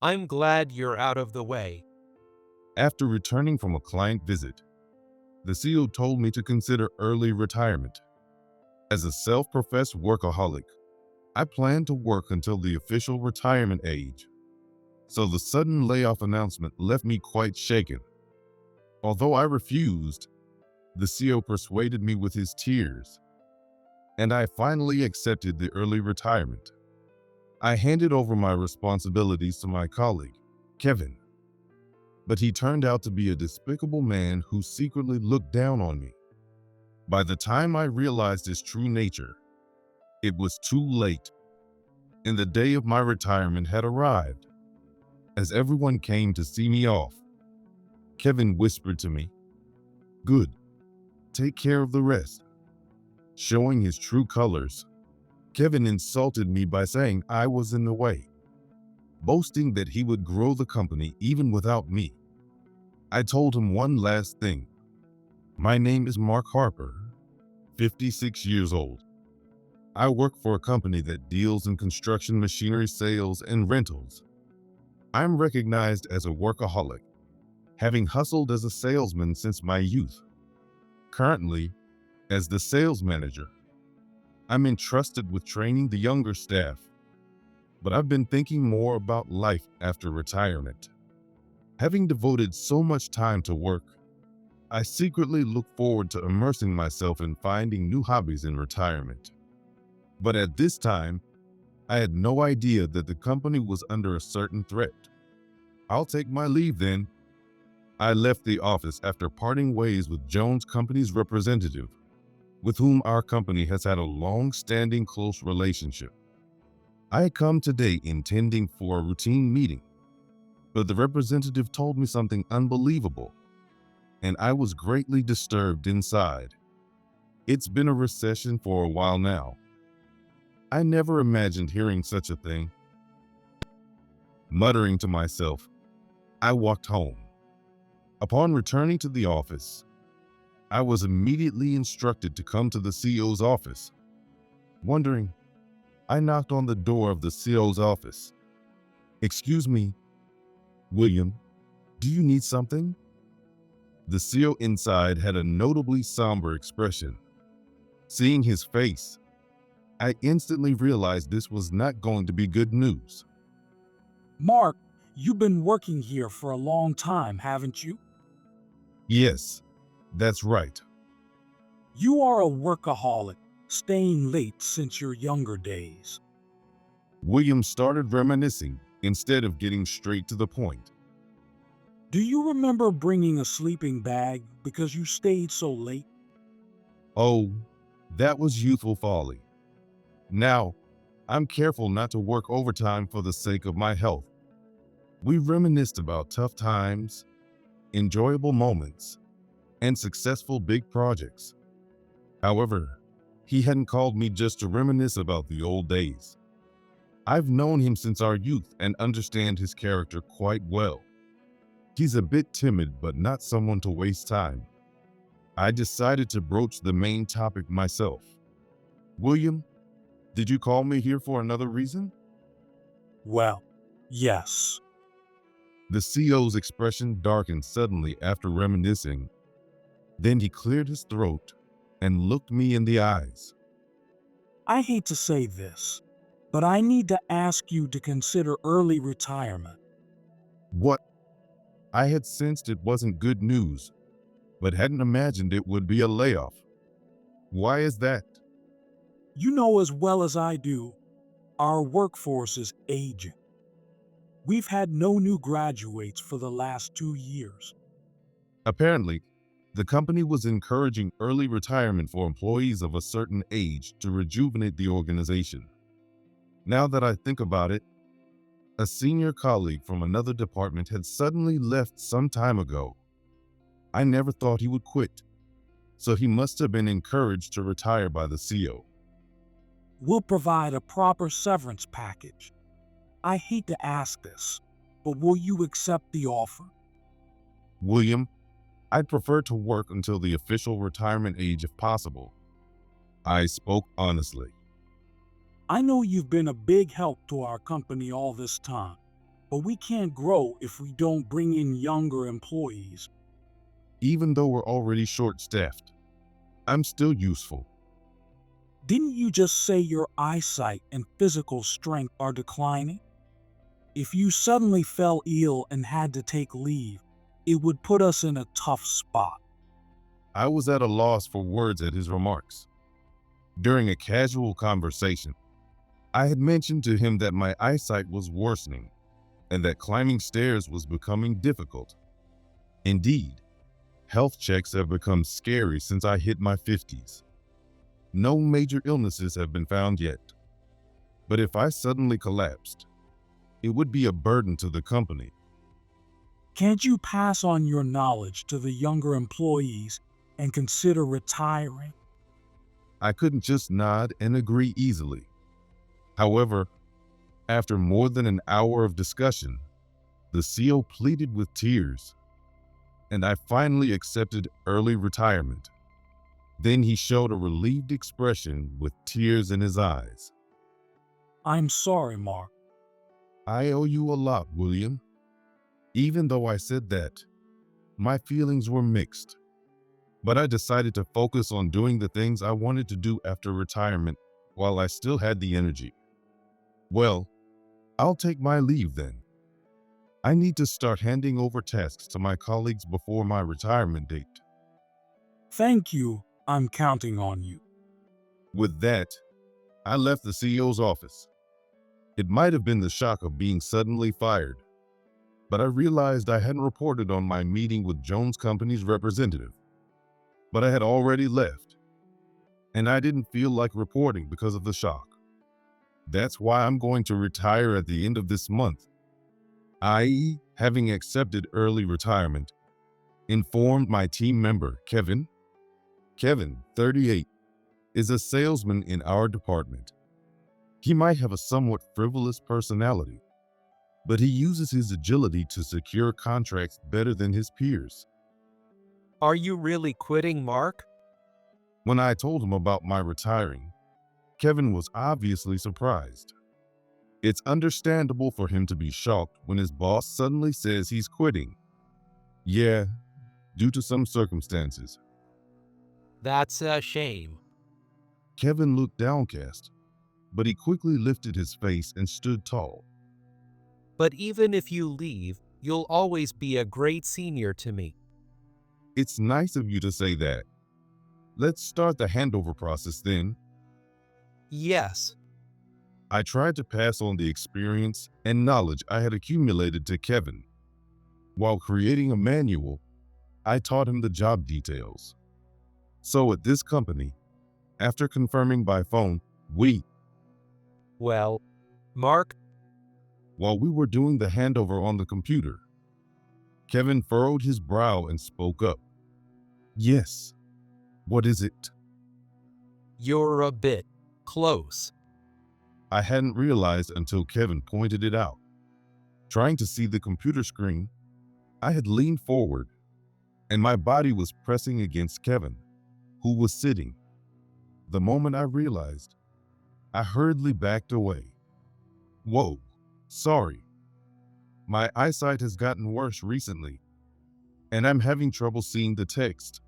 I'm glad you're out of the way. After returning from a client visit, the CEO told me to consider early retirement. As a self-professed workaholic, I plan to work until the official retirement age. So the sudden layoff announcement left me quite shaken. Although I refused, the CEO persuaded me with his tears, and I finally accepted the early retirement. I handed over my responsibilities to my colleague, Kevin, but he turned out to be a despicable man who secretly looked down on me. By the time I realized his true nature, it was too late, and the day of my retirement had arrived. As everyone came to see me off, Kevin whispered to me, "Good, take care of the rest." Showing his true colors, Kevin insulted me by saying I was in the way, boasting that he would grow the company even without me. I told him one last thing. My name is Mark Harper, 56 years old. I work for a company that deals in construction machinery sales and rentals. I'm recognized as a workaholic, having hustled as a salesman since my youth. Currently, as the sales manager, I'm entrusted with training the younger staff, but I've been thinking more about life after retirement. Having devoted so much time to work, I secretly look forward to immersing myself in finding new hobbies in retirement. But at this time, I had no idea that the company was under a certain threat. I'll take my leave then. I left the office after parting ways with Jones Company's representative, with whom our company has had a long-standing close relationship. I had come today intending for a routine meeting, but the representative told me something unbelievable, and I was greatly disturbed inside. It's been a recession for a while now. I never imagined hearing such a thing. Muttering to myself, I walked home. Upon returning to the office, I was immediately instructed to come to the CEO's office. Wondering, I knocked on the door of the CEO's office. "Excuse me, William, do you need something?" The CEO inside had a notably somber expression. Seeing his face, I instantly realized this was not going to be good news. Mark, you've been working here for a long time, haven't you? Yes, that's right. You are a workaholic, staying late since your younger days. William started reminiscing instead of getting straight to the point. Do you remember bringing a sleeping bag because you stayed so late? Oh, that was youthful folly. Now, I'm careful not to work overtime for the sake of my health. We reminisced about tough times, enjoyable moments, and successful big projects. However, he hadn't called me just to reminisce about the old days. I've known him since our youth and understand his character quite well. He's a bit timid, but not someone to waste time. I decided to broach the main topic myself. "William, did you call me here for another reason?" Well, yes. The CEO's expression darkened suddenly after reminiscing. Then he cleared his throat and looked me in the eyes. I hate to say this, but I need to ask you to consider early retirement. What? I had sensed it wasn't good news, but hadn't imagined it would be a layoff. Why is that? You know as well as I do, our workforce is aging. We've had no new graduates for the last 2 years. Apparently, the company was encouraging early retirement for employees of a certain age to rejuvenate the organization. Now that I think about it, a senior colleague from another department had suddenly left some time ago. I never thought he would quit, so he must have been encouraged to retire by the CEO. We'll provide a proper severance package. I hate to ask this, but will you accept the offer? William, I'd prefer to work until the official retirement age if possible. I spoke honestly. I know you've been a big help to our company all this time. but we can't grow if we don't bring in younger employees. Even though we're already short-staffed, I'm still useful. Didn't you just say your eyesight and physical strength are declining? If you suddenly fell ill and had to take leave, it would put us in a tough spot. I was at a loss for words at his remarks. During a casual conversation, I had mentioned to him that my eyesight was worsening and that climbing stairs was becoming difficult. Indeed, health checks have become scary since I hit my 50s. No major illnesses have been found yet. But if I suddenly collapsed, it would be a burden to the company. Can't you pass on your knowledge to the younger employees and consider retiring? I couldn't just nod and agree easily. However, after more than an hour of discussion, the CEO pleaded with tears, and I finally accepted early retirement. Then he showed a relieved expression with tears in his eyes. I'm sorry, Mark. I owe you a lot, William. Even though I said that, my feelings were mixed. But I decided to focus on doing the things I wanted to do after retirement while I still had the energy. Well, I'll take my leave then. I need to start handing over tasks to my colleagues before my retirement date. Thank you. I'm counting on you. With that, I left the CEO's office. It might have been the shock of being suddenly fired, but I realized I hadn't reported on my meeting with Jones Company's representative. But I had already left, and I didn't feel like reporting because of the shock. That's why I'm going to retire at the end of this month, i.e., having accepted early retirement, informed my team member, Kevin. Kevin, 38, is a salesman in our department. He might have a somewhat frivolous personality, but he uses his agility to secure contracts better than his peers. Are you really quitting, Mark? When I told him about my retiring, Kevin was obviously surprised. It's understandable for him to be shocked when his boss suddenly says he's quitting. Yeah, due to some circumstances. That's a shame. Kevin looked downcast, but he quickly lifted his face and stood tall. But even if you leave, you'll always be a great senior to me. It's nice of you to say that. Let's start the handover process then. Yes. I tried to pass on the experience and knowledge I had accumulated to Kevin. While creating a manual, I taught him the job details. So at this company, after confirming by phone, Well, Mark, while we were doing the handover on the computer, Kevin furrowed his brow and spoke up. Yes. What is it? you're a bit close. I hadn't realized until Kevin pointed it out. Trying to see the computer screen, I had leaned forward, and my body was pressing against Kevin, who was sitting. The moment I realized, I hurriedly backed away. Whoa, sorry. My eyesight has gotten worse recently, and I'm having trouble seeing the text.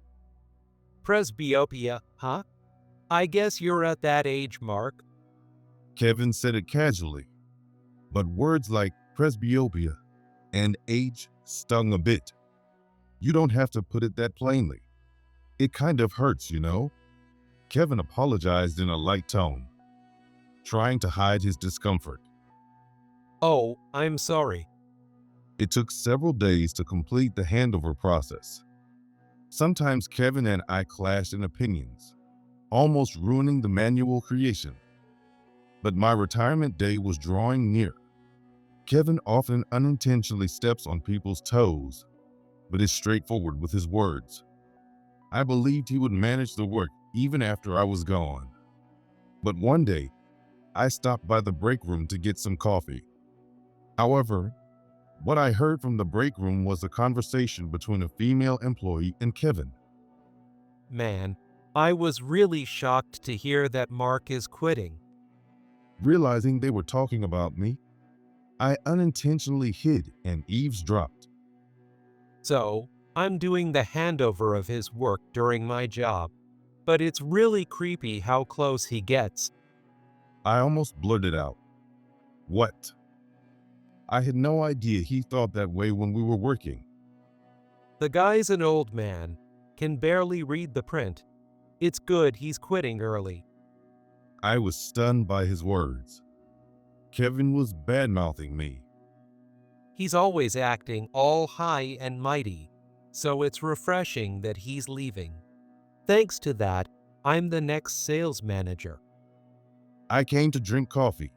Presbyopia, huh? I guess you're at that age, Mark. Kevin said it casually, but words like presbyopia and age stung a bit. You don't have to put it that plainly. It kind of hurts, you know? Kevin apologized in a light tone, trying to hide his discomfort. Oh, I'm sorry. It took several days to complete the handover process. Sometimes Kevin and I clashed in opinions, almost ruining the manual creation. But my retirement day was drawing near. Kevin often unintentionally steps on people's toes, but is straightforward with his words. I believed he would manage the work even after I was gone. But one day, I stopped by the break room to get some coffee. However, what I heard from the break room was a conversation between a female employee and Kevin. Man, I was really shocked to hear that Mark is quitting. Realizing they were talking about me, I unintentionally hid and eavesdropped. So, I'm doing the handover of his work during my job, but it's really creepy how close he gets. I almost blurted out, "What?" I had no idea he thought that way when we were working. The guy's an old man, can barely read the print. It's good he's quitting early. I was stunned by his words. Kevin was bad-mouthing me. He's always acting all high and mighty, so it's refreshing that he's leaving. Thanks to that, I'm the next sales manager. I came to drink coffee,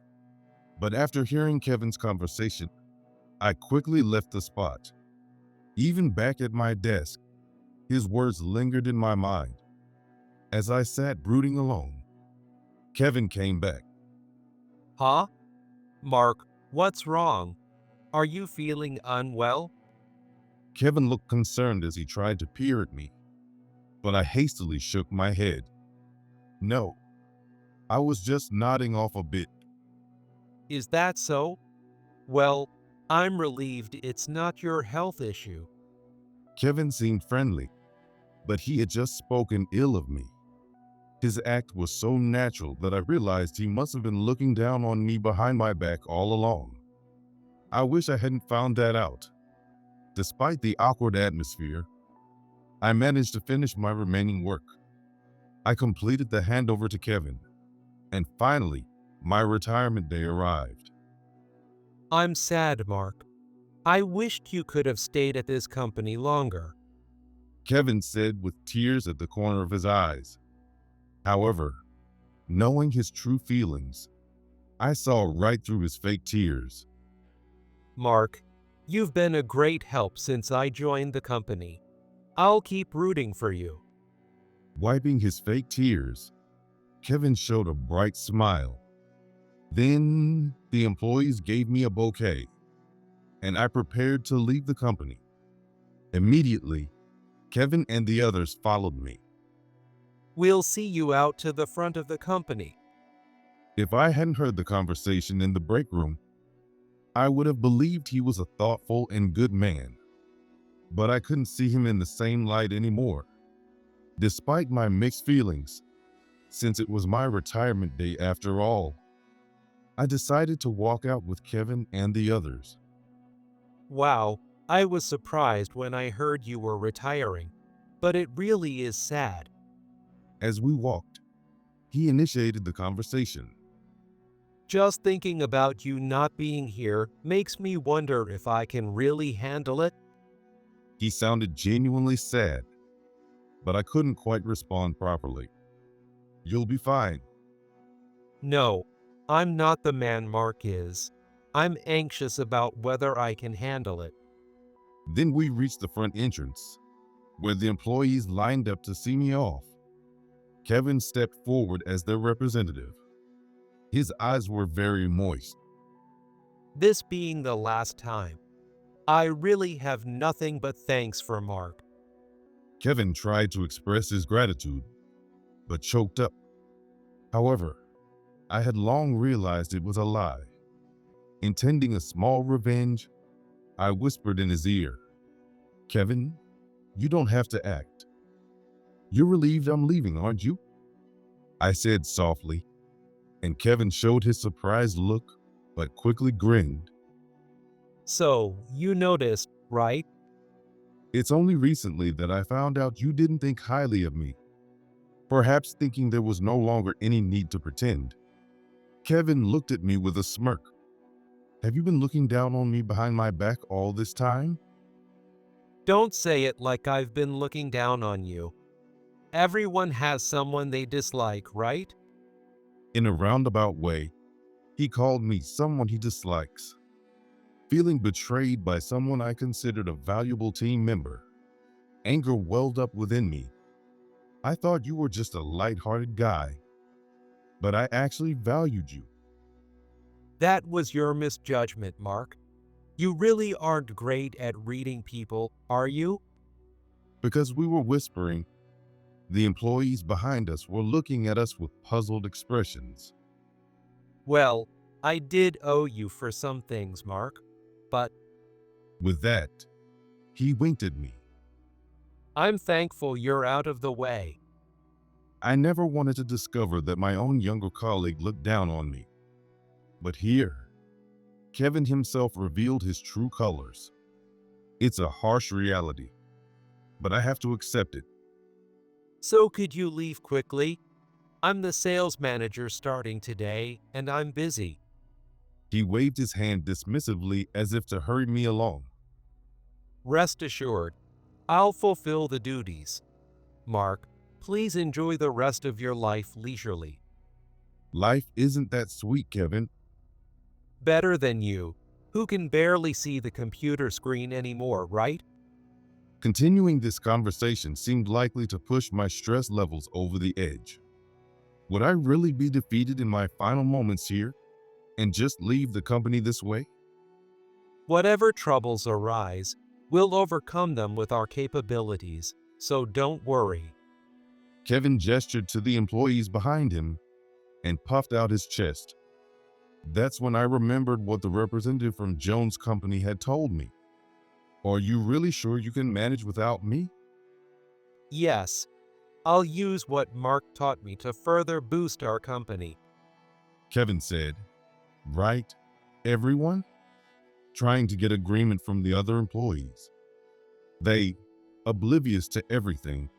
but after hearing Kevin's conversation, I quickly left the spot. Even back at my desk, his words lingered in my mind. As I sat brooding alone, Kevin came back. Huh? Mark, what's wrong? Are you feeling unwell? Kevin looked concerned as he tried to peer at me, but I hastily shook my head. No, I was just nodding off a bit. Is that so? Well, I'm relieved it's not your health issue. Kevin seemed friendly, but he had just spoken ill of me. His act was so natural that I realized he must have been looking down on me behind my back all along. I wish I hadn't found that out. Despite the awkward atmosphere, I managed to finish my remaining work. I completed the handover to Kevin, and finally, my retirement day arrived. I'm sad, Mark. I wished you could have stayed at this company longer. Kevin said with tears at the corner of his eyes. However, knowing his true feelings, I saw right through his fake tears. Mark, you've been a great help since I joined the company. I'll keep rooting for you. Wiping his fake tears, Kevin showed a bright smile. Then the employees gave me a bouquet, and I prepared to leave the company. Immediately, Kevin and the others followed me. We'll see you out to the front of the company. If I hadn't heard the conversation in the break room, I would have believed he was a thoughtful and good man. But I couldn't see him in the same light anymore. Despite my mixed feelings, since it was my retirement day after all, I decided to walk out with Kevin and the others. Wow, I was surprised when I heard you were retiring, but it really is sad. As we walked, he initiated the conversation. Just thinking about you not being here makes me wonder if I can really handle it. He sounded genuinely sad, but I couldn't quite respond properly. "You'll be fine." No, I'm not the man Mark is. I'm anxious about whether I can handle it. Then we reached the front entrance, where the employees lined up to see me off. Kevin stepped forward as their representative. His eyes were very moist. This being the last time, I really have nothing but thanks for Mark. Kevin tried to express his gratitude, but choked up. However, I had long realized it was a lie. Intending a small revenge, I whispered in his ear, "Kevin, you don't have to act. You're relieved I'm leaving, aren't you?" I said softly, and Kevin showed his surprised look, but quickly grinned. So, you noticed, right? "It's only recently that I found out you didn't think highly of me, perhaps thinking there was no longer any need to pretend." Kevin looked at me with a smirk. "Have you been looking down on me behind my back all this time?" Don't say it like I've been looking down on you. Everyone has someone they dislike, right? In a roundabout way, he called me someone he dislikes. Feeling betrayed by someone I considered a valuable team member, anger welled up within me. "I thought you were just a light-hearted guy, but I actually valued you." That was your misjudgment, Mark. You really aren't great at reading people, are you? Because we were whispering, the employees behind us were looking at us with puzzled expressions. Well, I did owe you for some things, Mark, but With that, he winked at me. I'm thankful you're out of the way. I never wanted to discover that my own younger colleague looked down on me. But here, Kevin himself revealed his true colors. It's a harsh reality, but I have to accept it. So could you leave quickly? I'm the sales manager starting today, and I'm busy. He waved his hand dismissively as if to hurry me along. Rest assured, I'll fulfill the duties. Mark, please enjoy the rest of your life leisurely. Life isn't that sweet, Kevin. Better than you, who can barely see the computer screen anymore, right? Continuing this conversation seemed likely to push my stress levels over the edge. Would I really be defeated in my final moments here and just leave the company this way? Whatever troubles arise, we'll overcome them with our capabilities, so don't worry. Kevin gestured to the employees behind him and puffed out his chest. That's when I remembered what the representative from Jones' company had told me. Are you really sure you can manage without me? Yes, I'll use what Mark taught me to further boost our company. Kevin said. Right, everyone? Trying to get agreement from the other employees. They, oblivious to everything,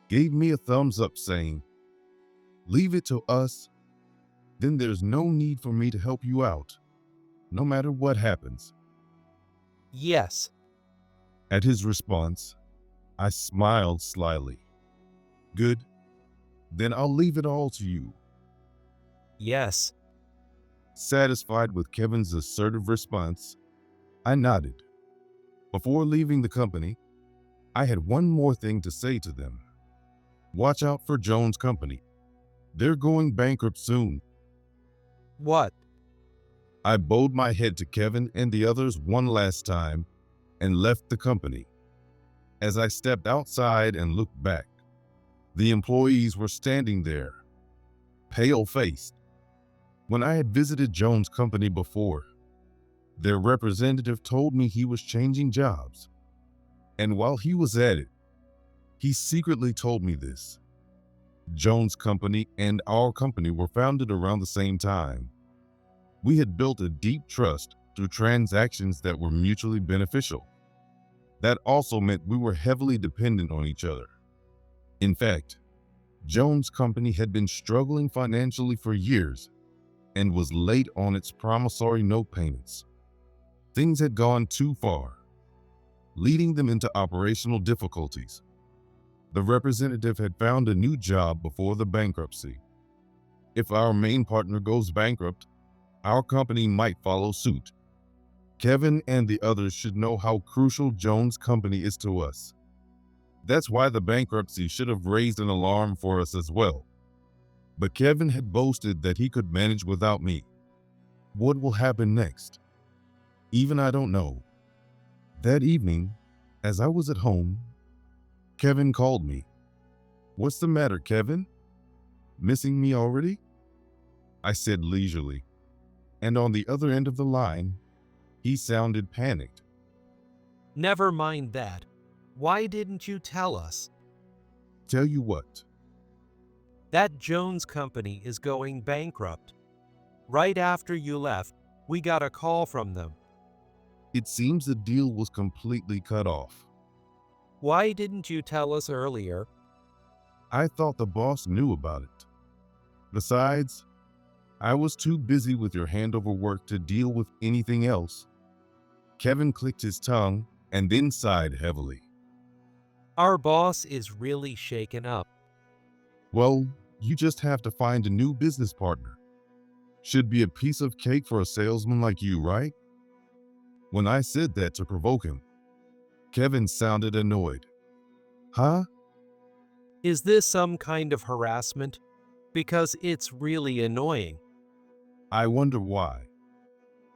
gave me a thumbs up saying, "Leave it to us. Then there's no need for me to help you out, no matter what happens." Yes, At his response, I smiled slyly. Good. Then I'll leave it all to you. yes. Satisfied with Kevin's assertive response, I nodded. Before leaving the company, I had one more thing to say to them. Watch out for Jones' company. They're going bankrupt soon. What? I bowed my head to Kevin and the others one last time and left the company. As I stepped outside and looked back, the employees were standing there, pale-faced. When I had visited Jones' company before, their representative told me he was changing jobs. And while he was at it, he secretly told me this. Jones' company and our company were founded around the same time. We had built a deep trust through transactions that were mutually beneficial. That also meant we were heavily dependent on each other. In fact, Jones' company had been struggling financially for years and was late on its promissory note payments. Things had gone too far, leading them into operational difficulties. The representative had found a new job before the bankruptcy. If our main partner goes bankrupt, our company might follow suit. Kevin and the others should know how crucial Jones' company is to us. That's why the bankruptcy should have raised an alarm for us as well. But Kevin had boasted that he could manage without me. What will happen next? Even I don't know. That evening, as I was at home, Kevin called me. "What's the matter, Kevin? Missing me already?" I said leisurely. And on the other end of the line, he sounded panicked. Never mind that. Why didn't you tell us? Tell you what, That Jones company is going bankrupt. Right after you left, we got a call from them. it seems the deal was completely cut off. Why didn't you tell us earlier? I thought the boss knew about it. Besides, I was too busy with your handover work to deal with anything else. Kevin clicked his tongue and then sighed heavily. Our boss is really shaken up. Well, you just have to find a new business partner. Should be a piece of cake for a salesman like you, right? When I said that to provoke him, Kevin sounded annoyed. Huh? Is this some kind of harassment? Because it's really annoying. I wonder why.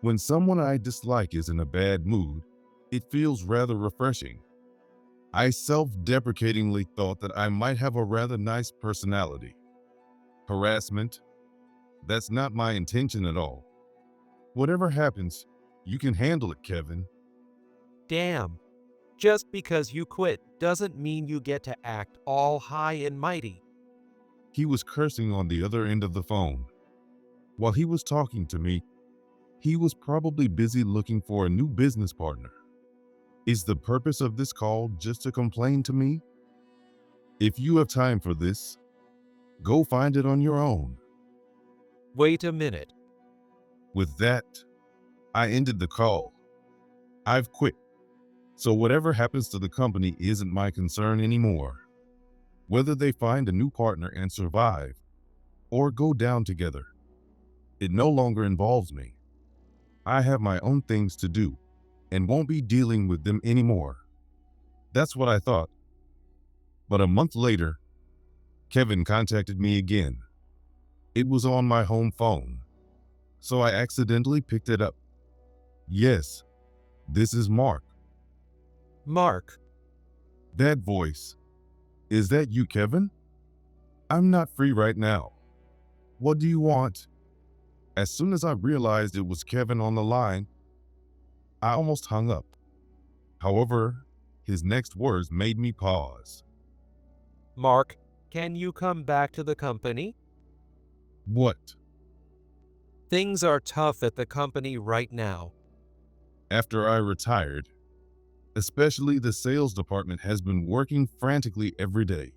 When someone I dislike is in a bad mood, it feels rather refreshing. I self-deprecatingly thought that I might have a rather nice personality. Harassment? That's not my intention at all. Whatever happens, you can handle it, Kevin. Damn. Just because you quit doesn't mean you get to act all high and mighty. He was cursing on the other end of the phone. While he was talking to me, he was probably busy looking for a new business partner. Is the purpose of this call just to complain to me? If you have time for this, go find it on your own. Wait a minute. With that, I ended the call. I've quit. So whatever happens to the company isn't my concern anymore. Whether they find a new partner and survive, or go down together, it no longer involves me. I have my own things to do, and won't be dealing with them anymore. That's what I thought. But a month later, Kevin contacted me again. It was on my home phone, so I accidentally picked it up. Yes, this is Mark. Mark, That voice. Is that you, Kevin? I'm not free right now. What do you want? As soon as I realized it was Kevin on the line, I almost hung up. However, his next words made me pause. Mark, can you come back to the company? What? Things are tough at the company right now. After I retired, especially the sales department has been working frantically every day.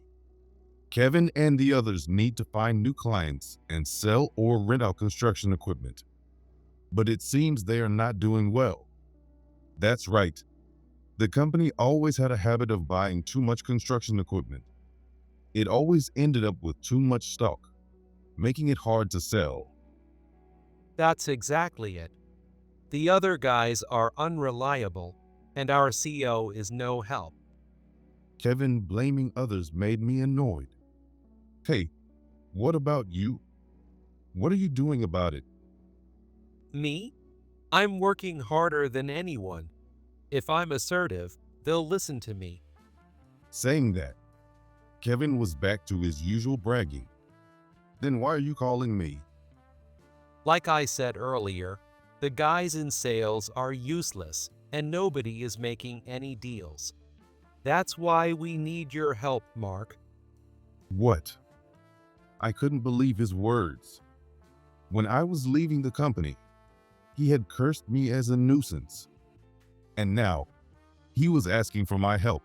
Kevin and the others need to find new clients and sell or rent out construction equipment. But it seems they are not doing well. That's right. The company always had a habit of buying too much construction equipment. It always ended up with too much stock, making it hard to sell. That's exactly it. The other guys are unreliable, and our CEO is no help. Kevin blaming others made me annoyed. Hey, what about you? What are you doing about it? Me? I'm working harder than anyone. If I'm assertive, they'll listen to me. Saying that, Kevin was back to his usual bragging. Then why are you calling me? Like I said earlier, the guys in sales are useless and nobody is making any deals. That's why we need your help, Mark. What? I couldn't believe his words. When I was leaving the company, he had cursed me as a nuisance. And now, he was asking for my help.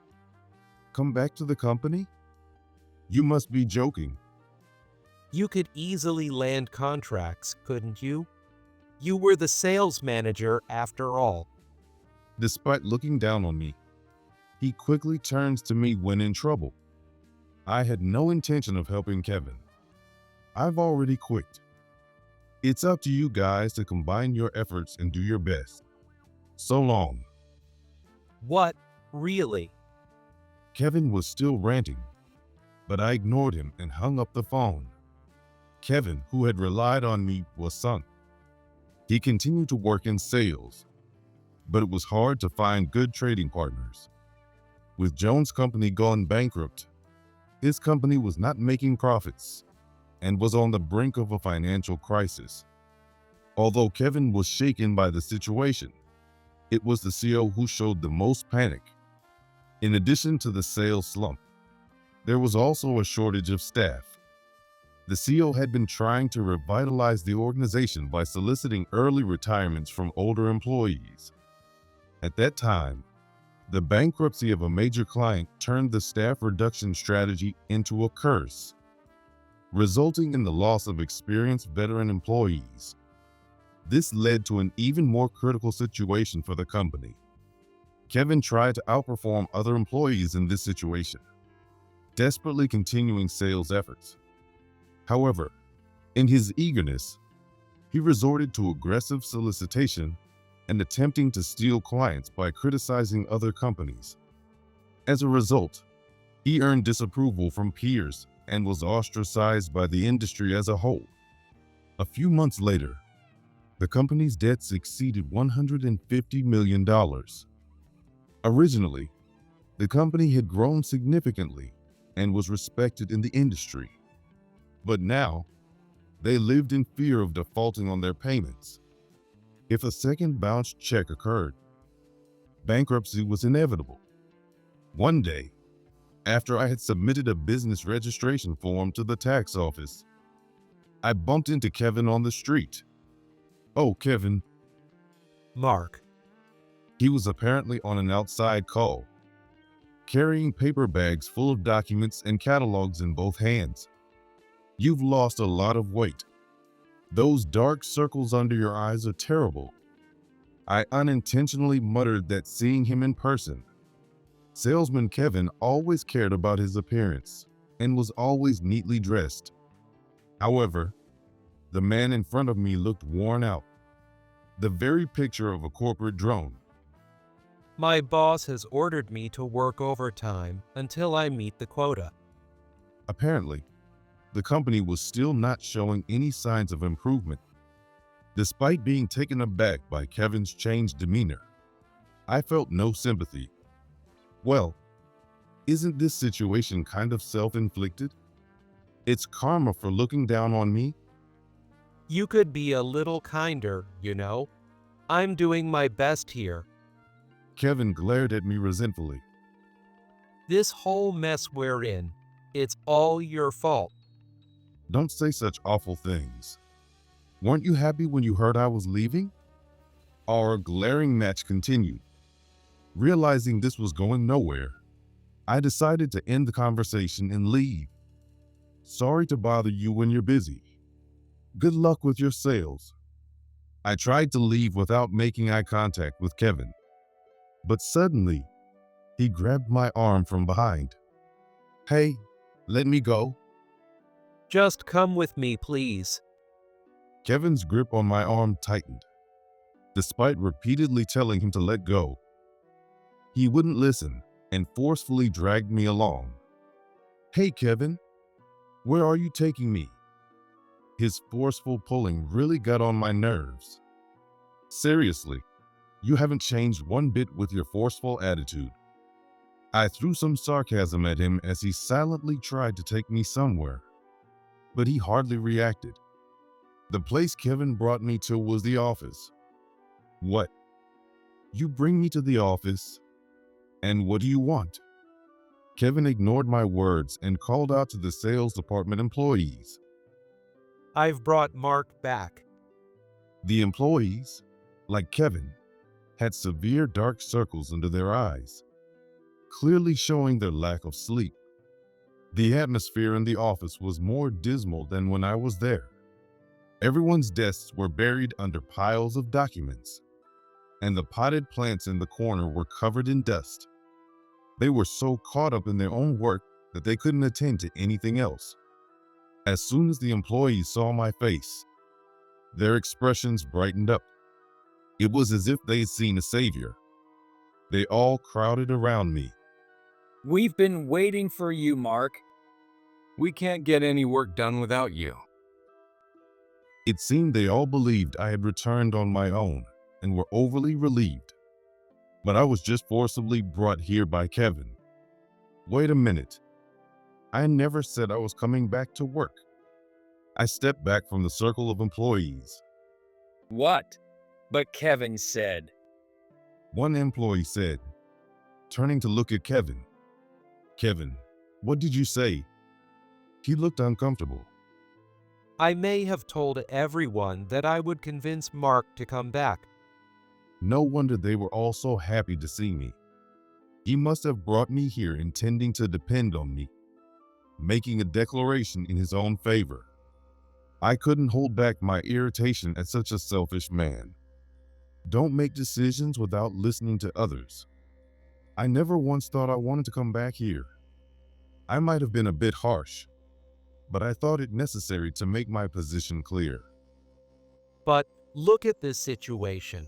Come back to the company? You must be joking. You could easily land contracts, couldn't you? You were the sales manager after all. Despite looking down on me, he quickly turns to me when in trouble. I had no intention of helping Kevin. I've already quit. It's up to you guys to combine your efforts and do your best. So long. What? Really? Kevin was still ranting, but I ignored him and hung up the phone. Kevin, who had relied on me, was sunk. He continued to work in sales, but it was hard to find good trading partners. With Jones' company gone bankrupt, his company was not making profits and was on the brink of a financial crisis. Although Kevin was shaken by the situation, it was the CEO who showed the most panic. In addition to the sales slump, there was also a shortage of staff. The CEO had been trying to revitalize the organization by soliciting early retirements from older employees. At that time, the bankruptcy of a major client turned the staff reduction strategy into a curse, resulting in the loss of experienced veteran employees. This led to an even more critical situation for the company. Kevin tried to outperform other employees in this situation, desperately continuing sales efforts. However, in his eagerness, he resorted to aggressive solicitation and attempting to steal clients by criticizing other companies. As a result, he earned disapproval from peers and was ostracized by the industry as a whole. A few months later, the company's debts exceeded $150 million. Originally, the company had grown significantly and was respected in the industry. But now, they lived in fear of defaulting on their payments. If a second bounce check occurred, bankruptcy was inevitable. One day, after I had submitted a business registration form to the tax office, I bumped into Kevin on the street. "Oh, Kevin." Mark. He was apparently on an outside call, carrying paper bags full of documents and catalogs in both hands. "You've lost a lot of weight. Those dark circles under your eyes are terrible." I unintentionally muttered that, seeing him in person. Salesman Kevin always cared about his appearance and was always neatly dressed. However, the man in front of me looked worn out, the very picture of a corporate drone. My boss has ordered me to work overtime until I meet the quota. Apparently, the company was still not showing any signs of improvement. Despite being taken aback by Kevin's changed demeanor, I felt no sympathy. Well, isn't this situation kind of self-inflicted? It's karma for looking down on me. You could be a little kinder, you know. I'm doing my best here. Kevin glared at me resentfully. This whole mess we're in, it's all your fault. Don't say such awful things. Weren't you happy when you heard I was leaving? Our glaring match continued. Realizing this was going nowhere, I decided to end the conversation and leave. "Sorry to bother you when you're busy. Good luck with your sales." I tried to leave without making eye contact with Kevin, but suddenly, he grabbed my arm from behind. "Hey, let me go." Just come with me, please. Kevin's grip on my arm tightened. Despite repeatedly telling him to let go, he wouldn't listen and forcefully dragged me along. "Hey, Kevin, where are you taking me?" His forceful pulling really got on my nerves. "Seriously, you haven't changed one bit with your forceful attitude." I threw some sarcasm at him as he silently tried to take me somewhere, but he hardly reacted. The place Kevin brought me to was the office. "What? You bring me to the office? And what do you want?" Kevin ignored my words and called out to the sales department employees. I've brought Mark back. The employees, like Kevin, had severe dark circles under their eyes, clearly showing their lack of sleep. The atmosphere in the office was more dismal than when I was there. Everyone's desks were buried under piles of documents, and the potted plants in the corner were covered in dust. They were so caught up in their own work that they couldn't attend to anything else. As soon as the employees saw my face, their expressions brightened up. It was as if they'd seen a savior. They all crowded around me. "We've been waiting for you, Mark. We can't get any work done without you." It seemed they all believed I had returned on my own and were overly relieved. But I was just forcibly brought here by Kevin. Wait a minute. I never said I was coming back to work. I stepped back from the circle of employees. "What? But Kevin said." One employee said, turning to look at Kevin. "Kevin, what did you say?" He looked uncomfortable. I may have told everyone that I would convince Mark to come back. No wonder they were all so happy to see me. He must have brought me here intending to depend on me, making a declaration in his own favor. I couldn't hold back my irritation at such a selfish man. Don't make decisions without listening to others. I never once thought I wanted to come back here. I might have been a bit harsh, but I thought it necessary to make my position clear. But look at this situation.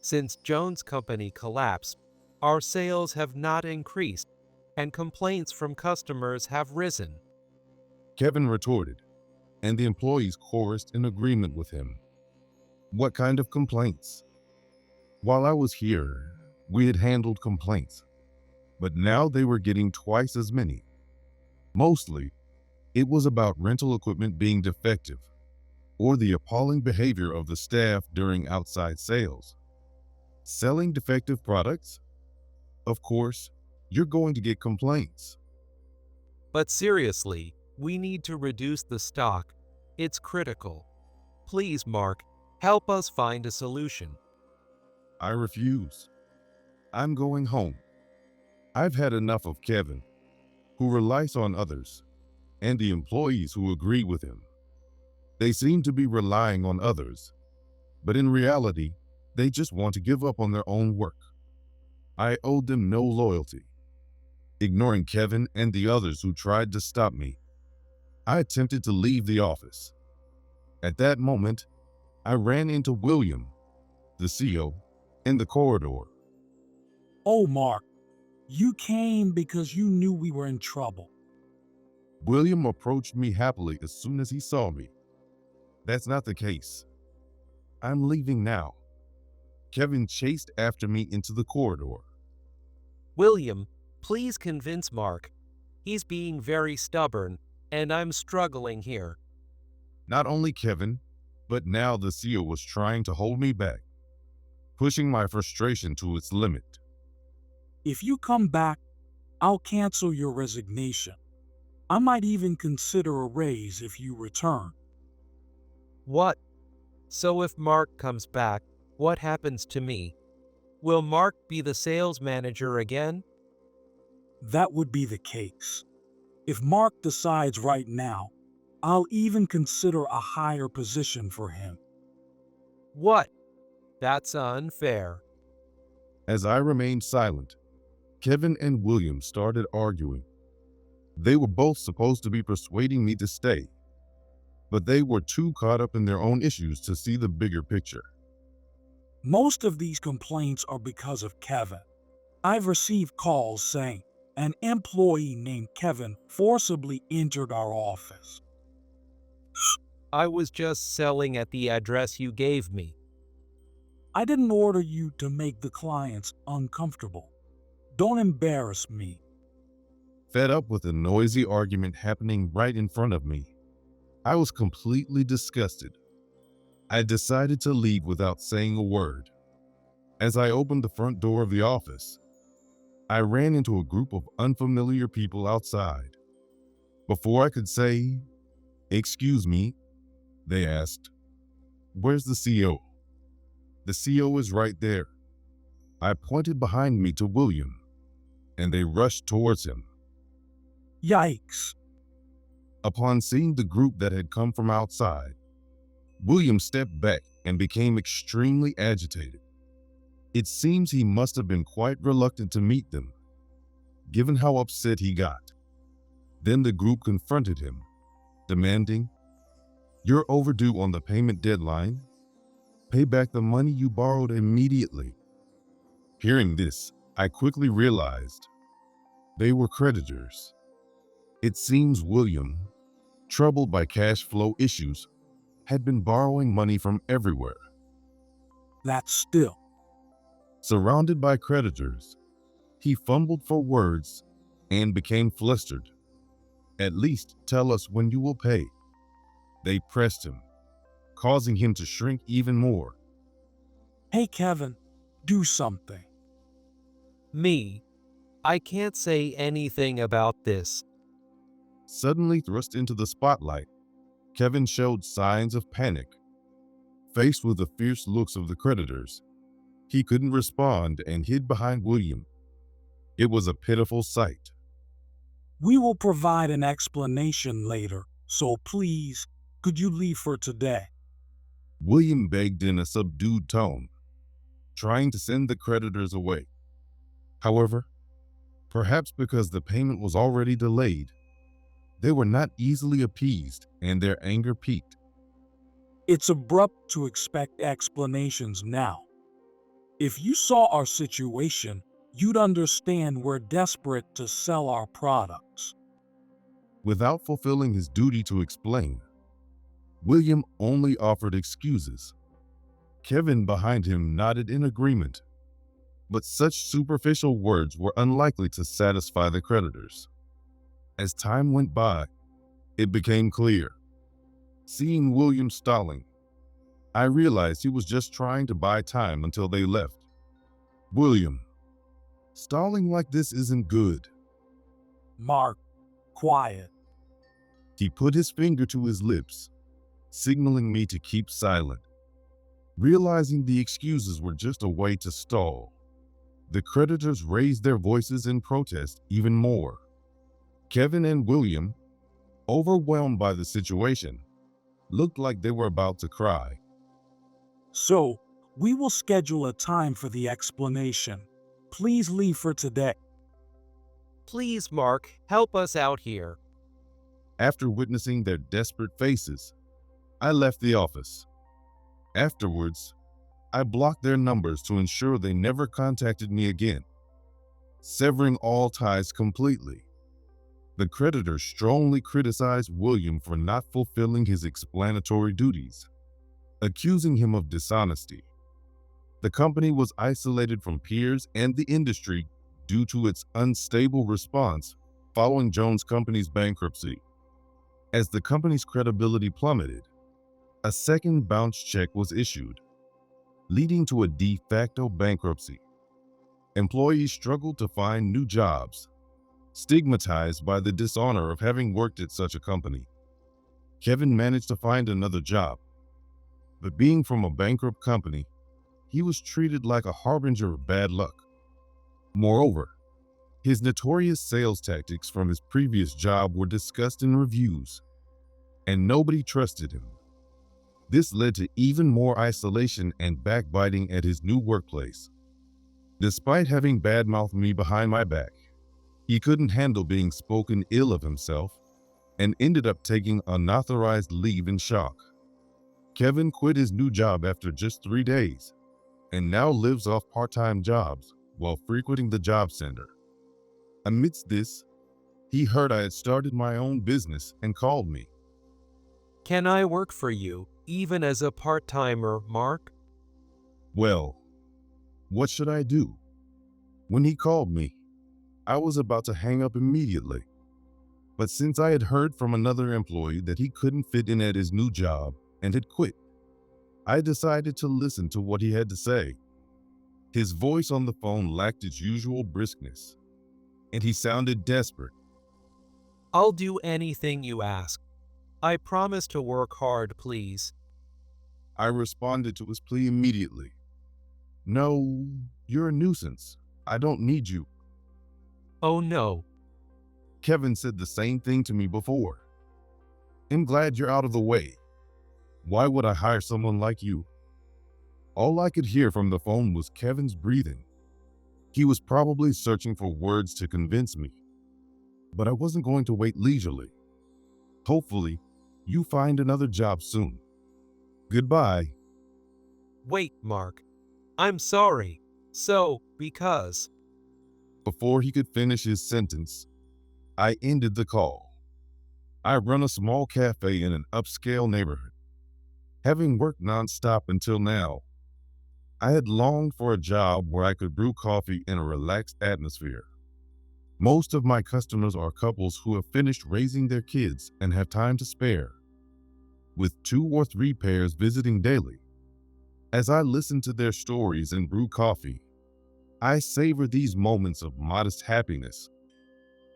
Since Jones' company collapsed, our sales have not increased, and complaints from customers have risen. Kevin retorted, and the employees chorused in agreement with him. What kind of complaints? While I was here, we had handled complaints, but now they were getting twice as many. Mostly, it was about rental equipment being defective. or the appalling behavior of the staff during outside sales. Selling defective products? Of course, you're going to get complaints. But seriously, we need to reduce the stock. It's critical. Please, Mark, help us find a solution. I refuse. I'm going home. I've had enough of Kevin, who relies on others, and the employees who agree with him. They seem to be relying on others, but in reality, they just want to give up on their own work. I owed them no loyalty. Ignoring Kevin and the others who tried to stop me, I attempted to leave the office. At that moment, I ran into William, the CEO, in the corridor. Oh, Mark, you came because you knew we were in trouble. William approached me happily as soon as he saw me. That's not the case. I'm leaving now. Kevin chased after me into the corridor. William, please convince Mark. He's being very stubborn, and I'm struggling here. Not only Kevin, but now the CEO was trying to hold me back, pushing my frustration to its limit. If you come back, I'll cancel your resignation. I might even consider a raise if you return. What? So if Mark comes back, what happens to me? Will Mark be the sales manager again? That would be the case. If Mark decides right now, I'll even consider a higher position for him. What? That's unfair. As I remained silent, Kevin and William started arguing. They were both supposed to be persuading me to stay, but they were too caught up in their own issues to see the bigger picture. Most of these complaints are because of Kevin. I've received calls saying an employee named Kevin forcibly entered our office. I was just selling at the address you gave me. I didn't order you to make the clients uncomfortable. Don't embarrass me. Fed up with the noisy argument happening right in front of me, I was completely disgusted. I decided to leave without saying a word. As I opened the front door of the office, I ran into a group of unfamiliar people outside. Before I could say, "Excuse me," they asked, "Where's the CEO?" "The CEO is right there." I pointed behind me to William, and they rushed towards him. Yikes. Upon seeing the group that had come from outside, William stepped back and became extremely agitated. It seems he must have been quite reluctant to meet them, given how upset he got. Then the group confronted him, demanding, "You're overdue on the payment deadline. Pay back the money you borrowed immediately." Hearing this, I quickly realized they were creditors. It seems William, troubled by cash flow issues, had been borrowing money from everywhere. That's still. Surrounded by creditors, he fumbled for words and became flustered. "At least tell us when you will pay." They pressed him, causing him to shrink even more. Hey, Kevin, do something. Me? I can't say anything about this. Suddenly thrust into the spotlight, Kevin showed signs of panic. Faced with the fierce looks of the creditors, he couldn't respond and hid behind William. It was a pitiful sight. We will provide an explanation later, so please, could you leave for today? William begged in a subdued tone, trying to send the creditors away. However, perhaps because the payment was already delayed, they were not easily appeased and their anger peaked. It's abrupt to expect explanations now. If you saw our situation, you'd understand we're desperate to sell our products. Without fulfilling his duty to explain, William only offered excuses. Kevin behind him nodded in agreement, but such superficial words were unlikely to satisfy the creditors. As time went by, it became clear Seeing William stalling, I realized he was just trying to buy time until they left. William, stalling like this isn't good. Mark, quiet. He put his finger to his lips, signaling me to keep silent. Realizing the excuses were just a way to stall, the creditors raised their voices in protest even more. Kevin and William, overwhelmed by the situation, looked like they were about to cry. So, we will schedule a time for the explanation. Please leave for today. Please, Mark, help us out here. After witnessing their desperate faces, I left the office. Afterwards, I blocked their numbers to ensure they never contacted me again, severing all ties completely. The creditors strongly criticized William for not fulfilling his explanatory duties, accusing him of dishonesty. The company was isolated from peers and the industry due to its unstable response following Jones Company's bankruptcy. As the company's credibility plummeted, a second bounce check was issued, leading to a de facto bankruptcy. Employees struggled to find new jobs, stigmatized by the dishonor of having worked at such a company. Kevin managed to find another job, but being from a bankrupt company, he was treated like a harbinger of bad luck. Moreover, his notorious sales tactics from his previous job were discussed in reviews, and nobody trusted him. This led to even more isolation and backbiting at his new workplace. Despite having badmouthed me behind my back, he couldn't handle being spoken ill of himself and ended up taking unauthorized leave in shock. Kevin quit his new job after just 3 days and now lives off part-time jobs while frequenting the job center. Amidst this, he heard I had started my own business and called me. Can I work for you, even as a part-timer, Mark? Well, what should I do? When he called me, I was about to hang up immediately. But since I had heard from another employee that he couldn't fit in at his new job and had quit, I decided to listen to what he had to say. His voice on the phone lacked its usual briskness, and he sounded desperate. I'll do anything you ask. I promise to work hard, please. I responded to his plea immediately. No, you're a nuisance. I don't need you. Oh no. Kevin said the same thing to me before. I'm glad you're out of the way. Why would I hire someone like you? All I could hear from the phone was Kevin's breathing. He was probably searching for words to convince me. But I wasn't going to wait leisurely. Hopefully, you find another job soon. Goodbye. Wait, Mark. I'm sorry. Because. Before he could finish his sentence, I ended the call. I run a small cafe in an upscale neighborhood. Having worked nonstop until now, I had longed for a job where I could brew coffee in a relaxed atmosphere. Most of my customers are couples who have finished raising their kids and have time to spare, with 2 or 3 pairs visiting daily. As I listen to their stories and brew coffee, I savor these moments of modest happiness.